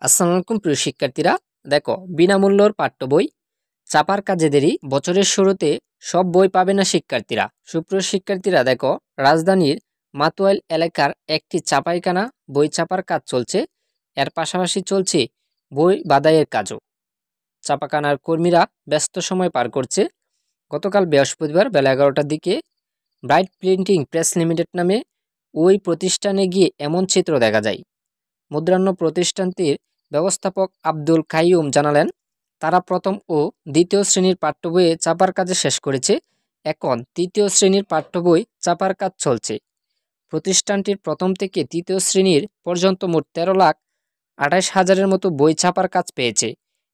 আসসালামু আলাইকুম প্রিয় শিক্ষার্থীরা, দেখো বিনামূল্যর পাঠ্য বই চাপার কাজে দেরি, বছরের শুরুতে সব বই পাবে না শিক্ষার্থীরা। সুপ্রিয় শিক্ষার্থীরা, দেখো রাজধানীর মাতোয়াইল এলাকার একটি চাপাইখানা বই ছাপার কাজ চলছে। এর পাশাপাশি চলছে বই বাদাইয়ের কাজও। ছাপাখানার কর্মীরা ব্যস্ত সময় পার করছে। গতকাল বৃহস্পতিবার বেলা 11টার দিকে ব্রাইট প্রিন্টিং প্রেস লিমিটেড নামে ওই প্রতিষ্ঠানে গিয়ে এমন চিত্র দেখা যায়। মুদ্রান্য প্রতিষ্ঠানটির ব্যবস্থাপক আব্দুল কাইয়ুম জানালেন, তারা প্রথম ও দ্বিতীয় শ্রেণীর পাঠ্য বইয়ে ছাপার কাজ শেষ করেছে। এখন তৃতীয় শ্রেণীর পাঠ্য বই ছাপার কাজ চলছে। প্রতিষ্ঠানটির প্রথম থেকে তৃতীয় শ্রেণীর পর্যন্ত মোট 13,28,000-এর মতো বই ছাপার কাজ পেয়েছে।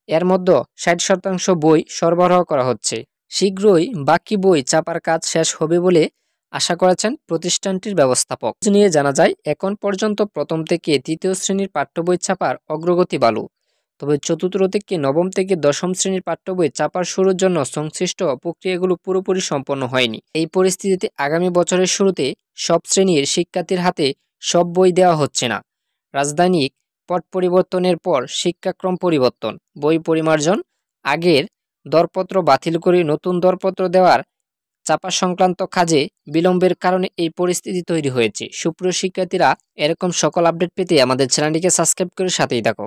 এর মধ্যে 60% বই সরবরাহ করা হচ্ছে। শীঘ্রই বাকি বই ছাপার কাজ শেষ হবে বলে আশা করেছেন প্রতিষ্ঠানটির ব্যবস্থাপক। নিয়ে জানা যায়, এখন পর্যন্ত প্রথম থেকে তৃতীয় শ্রেণীর পাঠ্য বই ছাপার অগ্রগতি ভালো। তবে চতুর্থ থেকে নবম থেকে দশম শ্রেণীর পাঠ্য বই ছাপার শুরুর জন্য সংশ্লিষ্ট প্রক্রিয়াগুলো পুরোপুরি সম্পন্ন হয়নি। এই পরিস্থিতিতে আগামী বছরের শুরুতে সব শ্রেণীর শিক্ষার্থীর হাতে সব বই দেওয়া হচ্ছে না। রাজধানিক পট পরিবর্তনের পর শিক্ষাক্রম পরিবর্তন, বই পরিমার্জন, আগের দরপত্র বাতিল করে নতুন দরপত্র দেওয়ার চাপা সংক্রান্ত কাজে বিলম্বের কারণে এই পরিস্থিতি তৈরি হয়েছে। সুপ্রিয় শিক্ষার্থীরা, এরকম সকল আপডেট পেতে আমাদের চ্যানেলটিকে সাবস্ক্রাইব করে সাথেই থাকো।